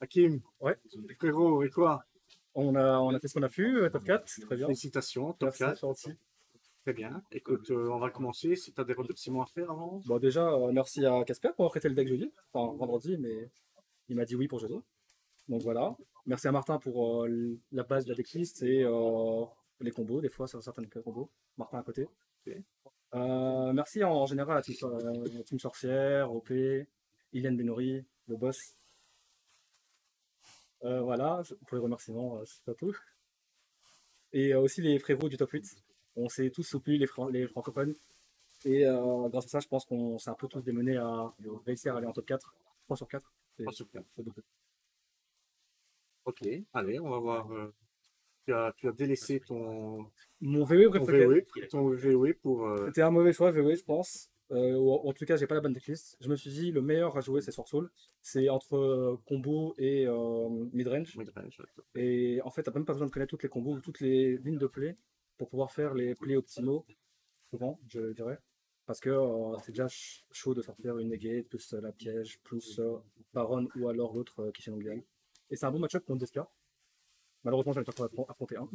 Hakim, Ouais, frérot, et quoi? on a fait ce qu'on a pu, top 4, c'est très bien. Félicitations, top Merci, 4, c'est gentil. très bien. Écoute, on va commencer. Si tu as des remerciements à faire avant. Bon, déjà, merci à Casper pour avoir prêté le deck jeudi, enfin vendredi, mais il m'a dit oui pour jeudi. Donc voilà. Merci à Martin pour la base de la decklist et les combos, des fois sur certaines combos. Martin à côté. Ok. Merci en général à Team Sorcière, OP, Iliane Benori, le boss. Voilà, pour les remerciements, c'est pas tout. Et aussi les frérots du top 8. On s'est tous soutenus, les francophones. Et grâce à ça, je pense qu'on s'est un peu tous démenés à réussir à aller en top 4. 3 sur 4. Oh, super. C'est beaucoup. Ok, allez, on va voir. Tu as délaissé ton, Mon VW ton préféré. VOE, ton VOE pour. C'était un mauvais choix, VW, je pense. Ou en tout cas, j'ai pas la bonne decklist. Je me suis dit, le meilleur à jouer, c'est Sword Soul. C'est entre combo et midrange. Midrange. Et en fait, t'as même pas besoin de connaître toutes les combos ou toutes les lignes de play pour pouvoir faire les plays optimaux, souvent, je dirais. Parce que c'est déjà chaud de sortir une negate, plus la piège, plus Baron ou alors l'autre qui chez Nonglian. Et c'est un bon match-up contre Despia. Malheureusement, j'avais pas affronter un.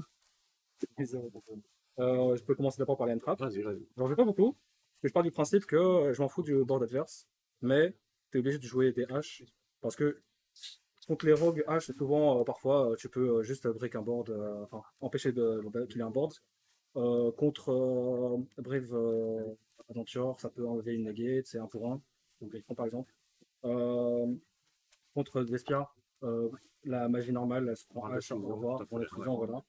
Je peux commencer d'abord par les trap. Vas-y, vas-y. J'en joue pas beaucoup, parce que je pars du principe que je m'en fous du board adverse, mais tu es obligé de jouer des haches, parce que contre les rogues haches, souvent, parfois, tu peux juste break un board, enfin, empêcher qu'il ait un board. Contre Brave Adventure, ça peut enlever une negate, c'est un pour un, donc Griffon par exemple. Euh, Contre Vespia, la magie normale, elle se prend H, au revoir, pour les truands, voilà.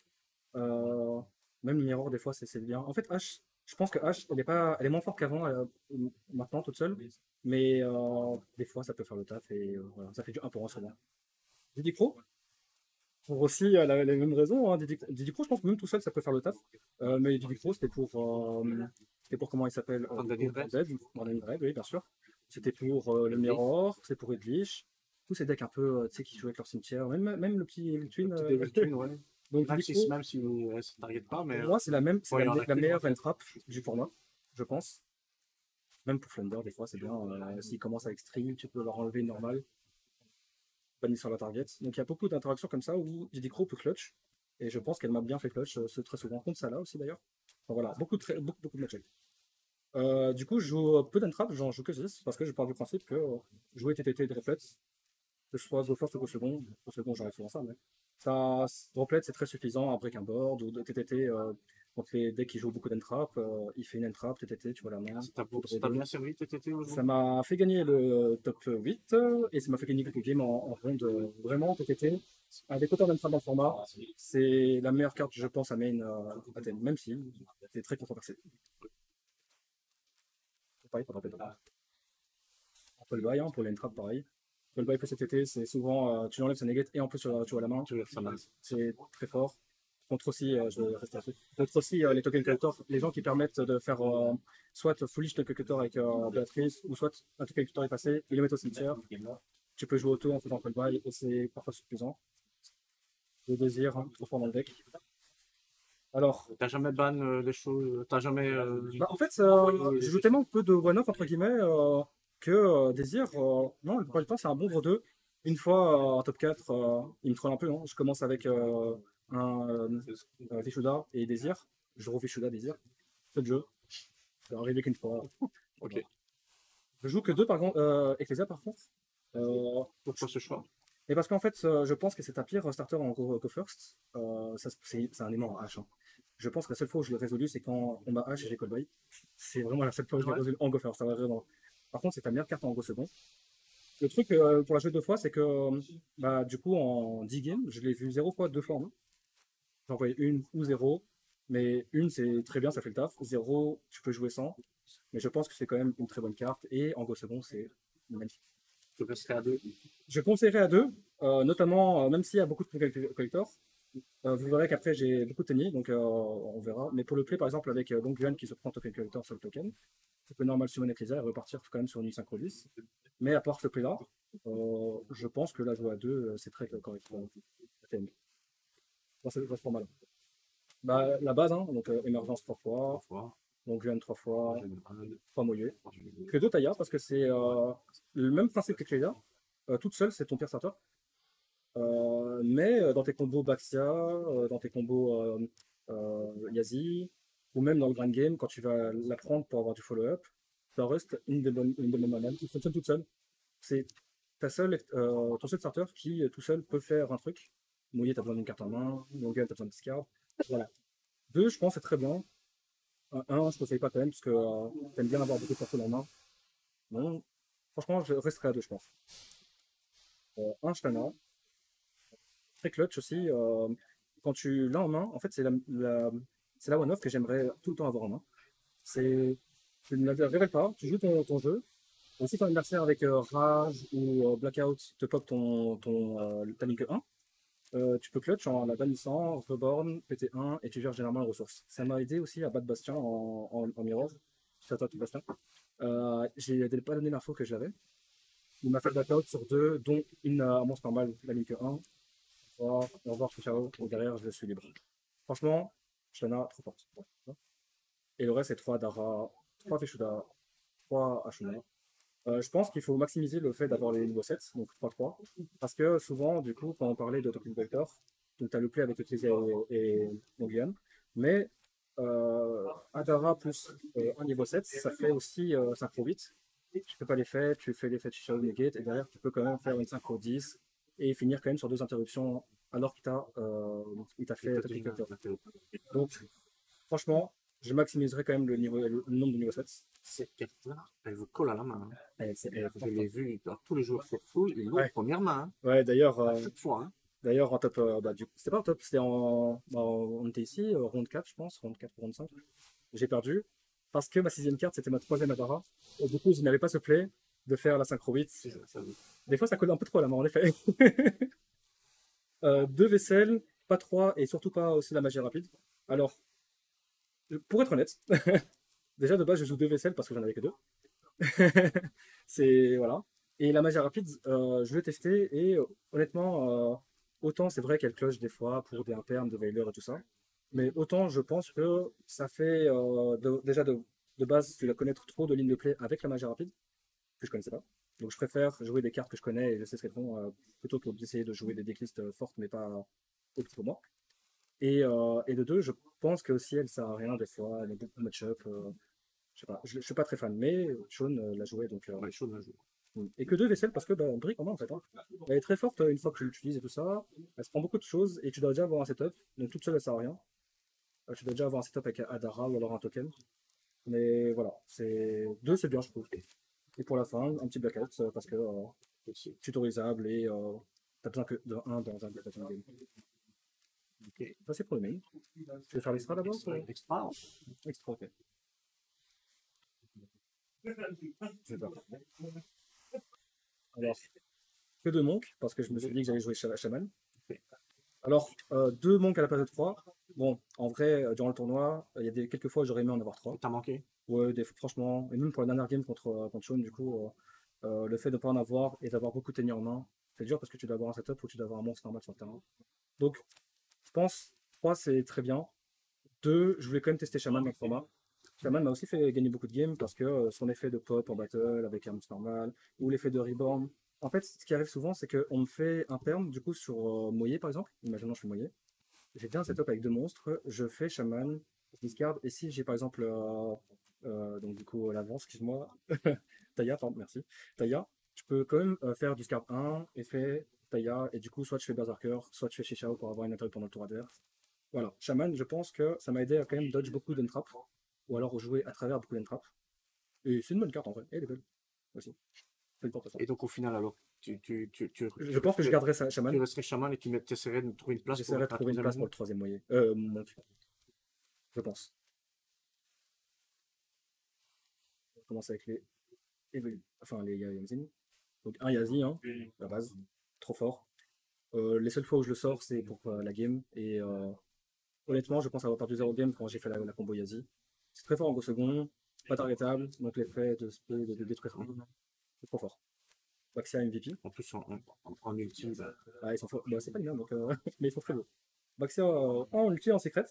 Euh, Même Mirror, des fois, c'est bien. En fait, H, je pense que H, elle est moins forte qu'avant, maintenant, toute seule. Mais des fois, ça peut faire le taf et voilà, ça fait du 1 pour 1 sur moi. Didi Pro, pour aussi les mêmes raisons. Hein. Didi Pro, je pense que même tout seul, ça peut faire le taf. Mais Didi Pro, c'était pour comment il s'appelle Brandon Red. Brandon Red, oui, bien sûr. C'était pour le Mirror, c'est pour Edlich. Tous ces decks un peu, tu sais, qui jouent avec leur cimetière. Même le petit Twin. Le petit Devil Twin, ouais. Donc, Même Didi si, Pro, même si ça ne target pas, mais. pour moi, c'est la même, c'est Ouais, il y en a la qui meilleure vont- entrap du format, je pense. Même pour Flunder, des fois, c'est bien. S'ils commencent avec String, tu peux leur enlever normal, banni sur la target. Donc il y a beaucoup d'interactions comme ça où j'ai des gros peu clutch. Et je pense qu'elle m'a bien fait clutch, très souvent contre ça là aussi d'ailleurs. Enfin, voilà, beaucoup de match. Du coup, je joue peu d'entrap, j'en joue que 6 parce que je pars du principe que jouer TTT de réflexe, que ce soit go first ou go second, j'arrive souvent ça, mais ça, droplet c'est très suffisant après qu'un board ou de TTT contre les decks qui jouent beaucoup d'entrap, il fait une entrap, TTT, tu vois la main. Ça t'a bien servi TTT Ça aujourd'hui? m'a fait gagner le top 8 et ça m'a fait gagner quelques games en ronde. Vraiment, TTT, avec autant d'entrap dans le format, c'est la meilleure carte, je pense, à main à thème, même si c'est très controversé. Pareil pour répéter. Apple Buy, hein, pour l'entrap, pareil. Apple Buy plus TTT, c'est souvent, tu enlèves sa negate et en plus tu vois la main. C'est très fort. Contre aussi, je vais rester là-dessus. Contre aussi les token collectors, les gens qui permettent de faire soit foolish token collector avec Béatrice, ou soit un token collector est passé, ils le mettent au cimetière. Tu peux jouer auto en faisant Apple Buy et c'est parfois suffisant. Le désir, hein, trop fort dans le deck. Alors, T'as jamais ban des choses. T'as jamais. bah, en fait, je joue tellement peu de one-off entre guillemets que Désir, non, la plupart du temps, c'est un bon 2. Une fois en top 4, il me troll un peu. Hein. Je commence avec un Vishuda et Désir. Je refais Vishuda, Désir. C'est le jeu. Ça arrivé qu'une fois. Ok. Je joue que 2 par contre, Ecclesia par contre. Pourquoi ce choix? Et parce qu'en fait, je pense que c'est un pire starter en Go First. C'est un aimant en H. Hein. Je pense que la seule fois où je l'ai résolu, c'est quand on m'a H et j'ai Callboy. C'est vraiment la seule fois où je l'ai résolu en Go First. Ça va vraiment. Par contre, c'est ta meilleure carte en Go Second. Le truc pour la jouer 2 fois, c'est que bah, du coup, en 10 games, je l'ai vu 0 fois, 2 fois en main. J'en voyais une ou 0. Mais une, c'est très bien, ça fait le taf. 0, tu peux jouer sans. Mais je pense que c'est quand même une très bonne carte. Et en Go Second, c'est magnifique. Je resterai à 2. Je conseillerais à 2, notamment, même s'il y a beaucoup de collectors. Vous verrez qu'après j'ai beaucoup de tennis, donc on verra. Mais pour le play, par exemple, avec Guan qui se prend token collector sur le token, tu peux normal summon Ecclesia et repartir quand même sur une synchro 10. Mais à part ce play-là, je pense que la jouer à 2, c'est très correct. Ça se prend mal. Bah, la base, hein, donc émergence 3 fois, donc Guan 3 fois, 3 moyeux. Que 2 Taya, parce que c'est le même principe qu'Ecclesia. Toute seule, c'est ton pire starter. Mais dans tes combos Baxia, dans tes combos Yazi, ou même dans le grand game, quand tu vas la prendre pour avoir du follow-up, ça reste une des bonnes manières qui fonctionne toute seule. C'est ton seul starter qui tout seul peut faire un truc. Mouillé, t'as besoin d'une carte en main. Monguel, t'as besoin de discard. Voilà. Deux, je pense, c'est très bien. Un, je ne conseille pas quand même, parce que t'aimes bien avoir beaucoup de cartes en main. Non, franchement, je resterai à deux, je pense. Un Shtana, très clutch aussi. Quand tu l'as en main, en fait, c'est la one-off que j'aimerais tout le temps avoir en main. Tu ne la révèles pas, tu joues ton jeu. Et si ton adversaire avec Rage ou Blackout te pop le timing que 1, tu peux clutch en la bannissant, reborn, PT1 et tu gères généralement les ressources. Ça m'a aidé aussi à battre Bastien en mirror. C'est à toi, Bastien. J'ai pas donné l'info que j'avais. Il m'a fait blackout sur deux, dont une à monstre normal, la ligne que 1. Au revoir, ciao. Et derrière, je suis libre. Franchement, Shana, trop forte. Et le reste, c'est 3 Dara, 3 Feshuda, 3 Ashuna. Je pense qu'il faut maximiser le fait d'avoir les niveaux 7, donc 3-3. Parce que souvent, du coup, quand on parlait de Token Vector, donc tu as le play avec Ecclesia et Mongian, mais Adara plus un niveau 7, ça fait aussi synchro 8. Tu fais pas l'effet, tu fais l'effet de Shisha Negate, et derrière, tu peux quand même faire une synchro 10 et finir quand même sur 2 interruptions alors qu'il t'a fait Token Vector. Donc, franchement, je maximiserai quand même le nombre de niveau 7. Cette carte-là, elle vous colle à la main. Hein. Elle Je l'ai vue tous les jours sur full, et l'autre ouais. première main. Hein. Ouais, d'ailleurs, À chaque fois. Hein. d'ailleurs en top, c'était pas en top, on était ici, round 4, je pense, round 4 ou round 5. J'ai perdu parce que ma sixième carte, c'était ma troisième Adara. Et du coup, je n'avais pas ce play de faire la synchro 8. Des fois, ça colle un peu trop à la main, en effet. Deux vaisselles, pas trois, et surtout pas aussi la magie rapide. Alors, pour être honnête, déjà de base, je joue deux vaisselles parce que j'en avais que deux. C'est voilà. Et la magie rapide, je l'ai testé et honnêtement, autant c'est vrai qu'elle cloche des fois pour des impermes, de Veiler et tout ça, mais autant je pense que ça fait déjà de base, tu dois connaître trop de lignes de play avec la magie rapide que je connaissais pas. Donc je préfère jouer des cartes que je connais et je sais ce qu'elles font plutôt que d'essayer de jouer des decklists fortes mais pas optiques pour moi. Et de deux, je pense que aussi elle sert à rien des fois, elle est beaucoup de match-up. Je sais pas, je suis pas très fan, mais Sean l'a joué donc. Ouais, chaud d'un jour. Et que deux vaisselles parce que bah, on brique en main en fait. Hein. Elle est très forte une fois que tu l'utilises et tout ça. Elle se prend beaucoup de choses et tu dois déjà avoir un setup. Donc toute seule elle sert à rien. Tu dois déjà avoir un setup avec Adara ou alors un token. Mais voilà, c'est bien je trouve. Et pour la fin, un petit blackout parce que tutorisable et t'as besoin que de 1 dans un blackout game. Ok. Ça c'est pour le main. Tu veux faire l'extra d'abord Extra. Extra, ok. Je vais faire. Alors, que deux monks, parce que je me suis dit que j'allais jouer Shaman. Alors, deux monks à la place de trois. Bon, en vrai, durant le tournoi, il y a quelques fois où j'aurais aimé en avoir trois. T'as manqué. Ouais, franchement, et même pour la dernière game contre Sean, du coup, le fait de ne pas en avoir et d'avoir beaucoup de tenir en main, c'est dur parce que tu dois avoir un setup ou tu dois avoir un monstre normal sur le terrain. Donc, je pense, 3 c'est très bien. 2, je voulais quand même tester Shaman dans le format. Shaman m'a aussi fait gagner beaucoup de games parce que son effet de pop en battle avec un monstre normal ou l'effet de reborn. En fait, ce qui arrive souvent, c'est qu'on me fait un perm du coup sur Moyer par exemple. Imaginons je fais Moyer. J'ai bien un setup avec deux monstres. Je fais Shaman, je discard. Et si j'ai par exemple, donc du coup, l'avance, excuse-moi, Taya, pardon, merci. Taya, je peux quand même faire discard 1, effet Taya, et du coup, soit je fais Berserker, soit je fais Shishao pour avoir une attaque pendant le tour adverse. Voilà, Shaman, je pense que ça m'a aidé à quand même dodge beaucoup d'entrap, ou alors jouer à travers beaucoup d'entrap. Et c'est une bonne carte en vrai, et elle est belle aussi. C'est une porte ça. Et donc au final alors, Je pense que je garderai ça, Shaman. Tu resterais chaman et tu essaierais de trouver une place pour J'essaierai de trouver une place pour le troisième moyen. Monk. Je pense. On va commencer avec les Yamzin. Donc un Yazi, hein, la base. Trop fort. Les seules fois où je le sors, c'est pour la game. Et honnêtement, je pense avoir perdu 0 game quand j'ai fait la combo Yazi. C'est très fort en go second, pas targetable, donc l'effet de détruire. C'est trop fort. Baxia MVP. En plus, en ulti, bah... Ah, ils sont forts. Bah, c'est pas le mien, donc, mais ils sont très beaux. Baxia en ulti en secret.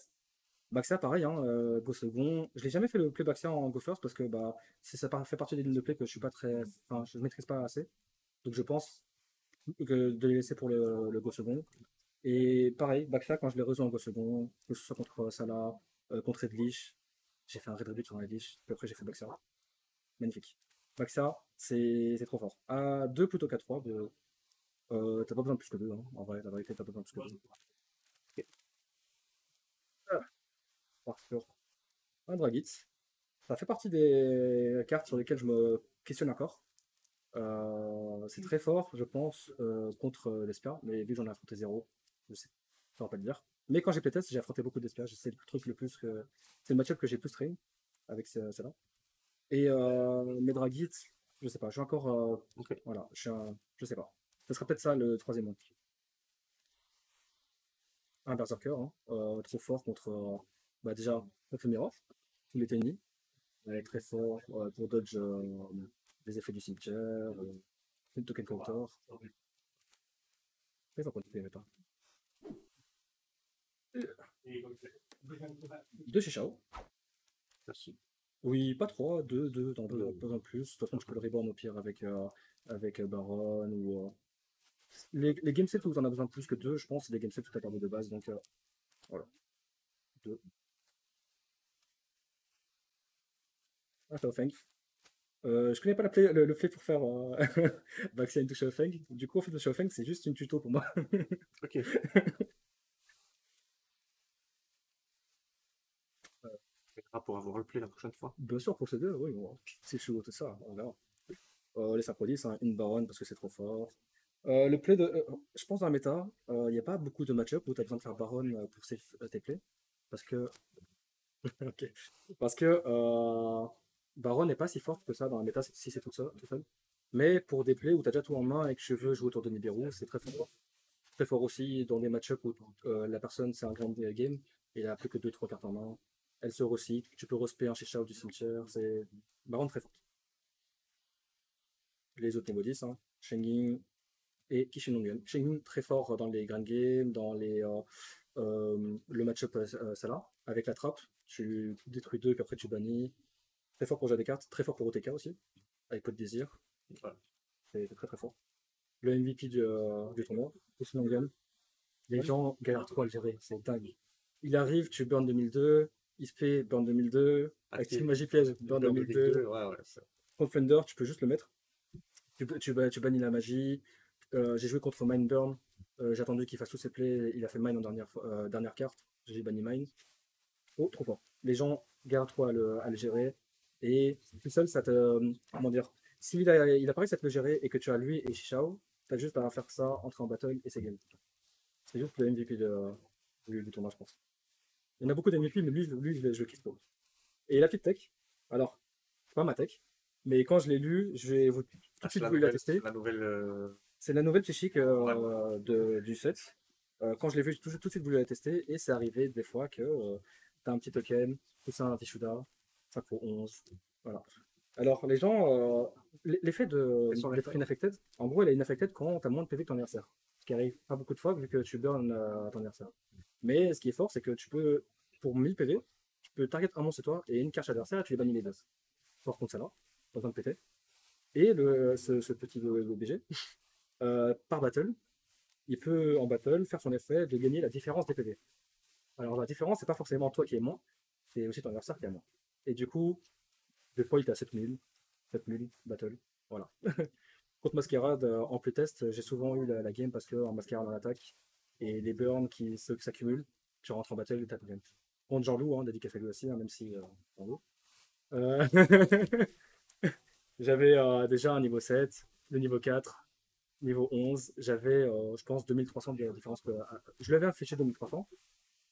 Baxia, pareil, hein, go second. Je n'ai jamais fait le play Baxia en go first parce que bah, ça fait partie des lignes de play que je suis pas très. Enfin, je ne maîtrise pas assez. Donc je pense de les laisser pour le go second. Et pareil, Baxa, quand je l'ai reçu en go second, que ce soit contre Salah, contre Edlich, j'ai fait un red rebuild sur un Edlich, puis après j'ai fait Baxa. Magnifique. Baxa, c'est trop fort. À 2 plutôt qu'à 3, t'as pas besoin de plus que 2, hein. En vrai, la vérité, t'as pas besoin de plus que 2. Ah, Parfure. Un Dragit. Ça fait partie des cartes sur lesquelles je me questionne encore. C'est très fort, je pense, contre l'Espia, mais vu que j'en ai affronté 0, je sais, ça va pas le dire. Mais quand j'ai playtest, j'ai affronté beaucoup d'Espia, c'est le truc le plus que. C'est le match-up que j'ai plus train avec celle-là. Et mes Dragit, je sais pas, je suis encore. Ok. Voilà, je sais pas. Ce sera peut-être ça le troisième monde. Un Berserker, hein, trop fort contre. Bah déjà, contre Mirror, tous les ennemis. Elle est très fort pour dodge les effets du cimetière, le token counter. Très fort contre PvP. Deux chez Shao. Merci. Oui, pas trois, deux, dans deux, pas en plus. De toute façon, je peux le reborn au pire avec Baron ou. Les game sets où tu en as besoin de plus que deux, je pense, c'est des game sets où tu as perdu de base, donc voilà. Deux. Un Shao Feng. Je connais pas le play pour faire Vaccine to Shao Feng. Du coup, en fait, le Shao Feng, c'est juste une tuto pour moi. Ok. On pourra vous roleplay la prochaine fois. Bien sûr, pour ces deux, oui, bon, c'est chaud, tout ça, on verra. Les Synchrodis, hein, une Baronne parce que c'est trop fort. Le play de. Je pense dans la méta, il n'y a pas beaucoup de match-up où tu as besoin de faire Baronne pour tes plays. Parce que. Ok. Parce que Baronne n'est pas si forte que ça dans la méta si c'est tout seul, tout seul. Mais pour des plays où tu as déjà tout en main et que je veux jouer autour de Nibiru, c'est très fort. Très fort aussi dans des match-up où la personne c'est un grand game et il a plus que 2-3 cartes en main. Elle se recycle, tu peux respect un Shisha ou du cimetière, c'est Baronne très forte. Les autres Némodis, hein, Shengin et Kishinongen. Shengin très fort dans les grand games, dans le match-up Salah, avec la trappe, tu détruis deux puis après tu bannis. Très fort pour jouer des cartes, très fort pour OTK aussi, avec Pot de Désir, Voilà. c'est très très fort. Le MVP du tournoi, Kishinongen. Les gens galèrent trop à le gérer, c'est dingue. Il arrive, tu burn 2002, il se fait burn 2002, active magie piège, burn 2002. Ouais, ouais. Contre Thunder, tu peux juste le mettre. Tu bannis la magie. J'ai joué contre Mindburn. J'ai attendu qu'il fasse tous ses plays. Il a fait Mine en dernière carte. J'ai banni Mine. Oh, trop fort. Les gens galèrent trop à le gérer. Et tout seul, ça te. Comment dire? Il a pas réussi à te le gérer et que tu as lui et Shao, t'as juste à faire ça, entrer en battle et c'est game. C'est juste le MVP du tournoi, je pense. Il y en a beaucoup d'MVP, mais lui je le kiffe trop. Et la petite tech, alors, c'est pas ma tech, mais quand je l'ai lu, je vais tout de suite vous la tester. La nouvelle. C'est la nouvelle psychique du set. Quand je l'ai vu, tout de suite voulu la tester, et c'est arrivé des fois que t'as un petit token, tout ça un Vishuda, 5 pour 11. Voilà. Alors, les gens, l'effet d'être inaffected, en gros, elle est inaffected quand t'as moins de PV que ton adversaire. Ce qui arrive pas beaucoup de fois vu que tu burn ton adversaire. Mais ce qui est fort, c'est que tu peux, pour 1000 PV, tu peux target un monstre chez toi et une carte adversaire et tu les bannis les deux. Fort contre ça là, pas besoin de péter. Et ce petit BG, par battle, il peut en battle faire son effet de gagner la différence des PV. Alors la différence, c'est pas forcément toi qui es moins, c'est aussi ton adversaire qui est moins. Et du coup, des fois il était à 7000 battle. Voilà. Contre Masquerade, en playtest, j'ai souvent eu la game parce qu'en Masquerade en attaque, et les burns qui s'accumulent, tu rentres en battle et t'as game. Contre Jean-Loup, hein, dédicace à lui aussi, hein, même si Jean-Loup. Euh, J'avais déjà un niveau 7, le niveau 4, niveau 11. J'avais, je pense, 2300 de différence. Je lui avais affiché 2300.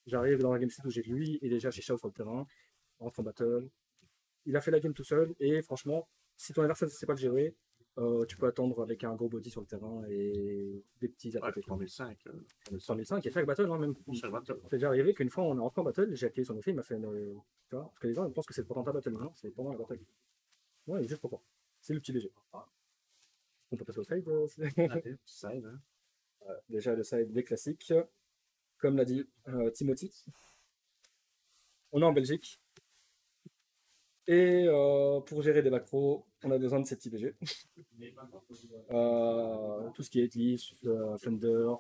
J'arrive dans la game set où j'ai lui et déjà chez Shao sur le terrain. On rentre en battle. Il a fait la game tout seul. Et franchement, si ton adversaire ne sait pas le gérer, tu peux attendre avec un gros body sur le terrain et des petits Ouais, attaques. 3005. 3005 et chaque battle, hein, même. C'est déjà arrivé qu'une fois on est rentré en battle, j'ai activé son effet, il m'a fait une. Tu vois, parce que les gens ils pensent que c'est pendant ta battle, non, c'est pendant la battle. Ouais, il est juste pour toi. C'est le petit léger. On peut passer au side. Side, hein. Déjà le side des classiques. Comme l'a dit Timothy. On est en Belgique. Et pour gérer des macros, on a besoin de ces petits BG. Tout ce qui est Glitch, Thunder,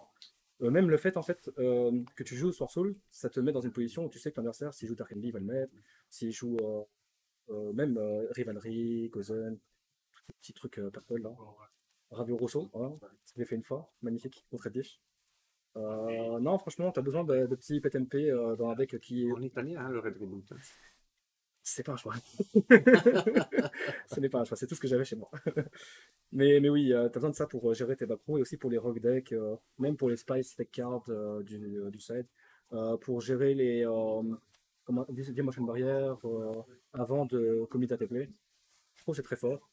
même le fait en fait que tu joues Sword Soul, ça te met dans une position où tu sais que l'adversaire, s'il joue Dark Envy, il va le mettre. S'il joue même Rivalry, Gozen, tous les petits trucs purple là. Ravio Rosso, voilà, ça l'ai fait une fois, magnifique, contre Eddish. Non, franchement, tu as besoin de petits PTMP dans un deck qui est. En italien, hein, le Red Reboot. C'est pas un choix. Ce n'est pas un choix, c'est tout ce que j'avais chez moi. Mais oui, tu as besoin de ça pour gérer tes macros et aussi pour les rogue decks, même pour les spice deck cards du side, pour gérer les motion barrières avant de commit à tes plays. Je trouve que c'est très fort.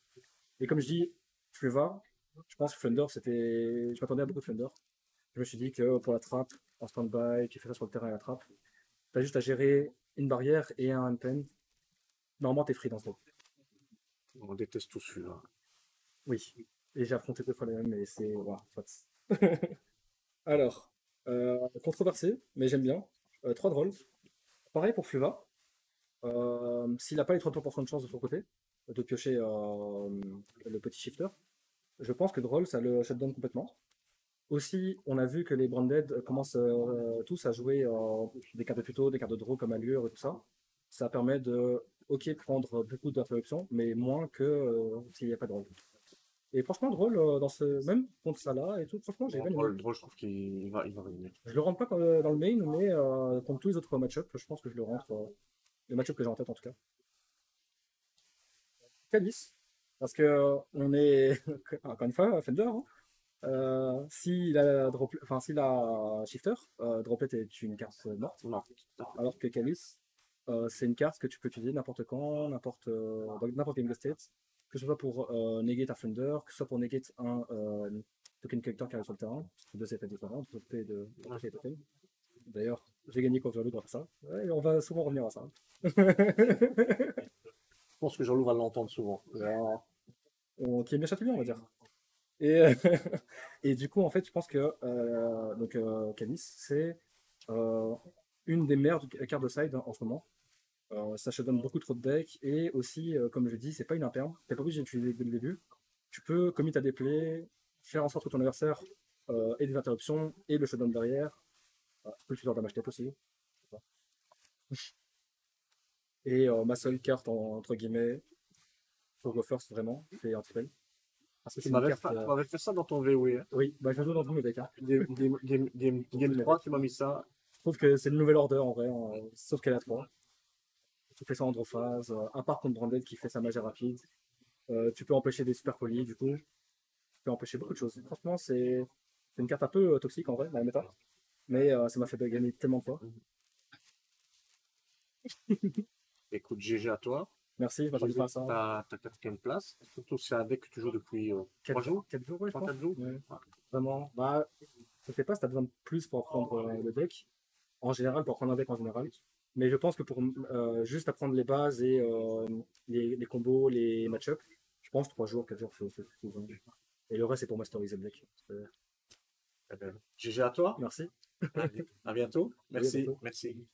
Et comme je dis, Fleva, je pense que Thunder, c'était. Je m'attendais à beaucoup de Thunder. Je me suis dit que pour la trappe, en stand-by, tu fais ça sur le terrain et la trappe, tu as juste à gérer une barrière et un pen. Normalement, t'es free dans ce deck. On déteste tous celui-là. Oui. Et j'ai affronté 2 fois les mêmes, et c'est. Voilà, soit. Alors, controversé, mais j'aime bien. 3 drôles. Pareil pour Fluva. S'il n'a pas les 30% de chance de son côté, de piocher le petit shifter, je pense que Droll, ça le shutdown complètement. Aussi, on a vu que les Branded commencent tous à jouer des cartes de tuto, des cartes de draw comme Allure et tout ça. Ça permet de, ok, prendre beaucoup d'interruptions, mais moins que s'il n'y a pas de Droll. Et franchement, Droll, dans ce même contre ça là et tout, franchement, j'ai bien aimé. Drôle, je trouve qu'il va revenir. Je le rentre pas dans le main, mais contre tous les autres match-ups, je pense que je le rentre. Le match-up que j'ai en tête en tout cas. Calice, parce que on est encore une fois Fender. Hein. S'il a Shifter, Droplet est une carte morte, Non. alors que Calice, c'est une carte que tu peux utiliser n'importe quand, dans n'importe quel state, que ce soit pour negate un Thunder, que ce soit pour negate un token collector qui arrive sur le terrain, c'est 2 effets différents, de côté de token. D'ailleurs, j'ai gagné contre Jean-Loup grâce à ça, ouais, et on va souvent revenir à ça. Je pense que Jean-Loup va l'entendre souvent. Qui est bien châtillon, on va dire. Et, et du coup, en fait, je pense que Canis, c'est une des meilleures cartes de side en ce moment. Ça te donne beaucoup trop de decks. Et aussi, comme je dis, c'est pas une imperme. T'es pas obligé d'utiliser dès le début. Tu peux commit à des plays, faire en sorte que ton adversaire ait des interruptions et le shutdown derrière. Tu peux le faire damage tête aussi. Et ma seule carte, entre guillemets, pour Go First, vraiment, c'est Anti-Spell. Parce que Tu c'est une carte. m'avais fait ça dans ton VOE. Hein. Oui, bah, je joue dans tous mes decks. Hein. Game 3, tu m'as mis ça. Je trouve que c'est le nouvel order en vrai, sauf qu'elle a 3. Tu fais ça en phase, à part contre Branded qui fait sa magie rapide. Tu peux empêcher des super polis du coup. Tu peux empêcher beaucoup de choses. Franchement, c'est une carte un peu toxique en vrai, dans la méta. Mais ça m'a fait gagner tellement de fois. Écoute, GG à toi. Merci, je m'attendais pas à ça. Ta 4ème place. Surtout c'est un deck que tu joues depuis 3 jours. 4 jours, ouais, je 3-4 jours. ouais. Vraiment. Bah, je sais pas si tu as besoin de plus pour apprendre le deck. En général, pour apprendre un deck en général. Mais je pense que pour juste apprendre les bases et les combos, les match-ups, je pense 3 jours, 4 jours, c'est suffisant. Et le reste, c'est pour masteriser le deck. GG à toi. Merci. À bientôt. Merci. bientôt. Merci.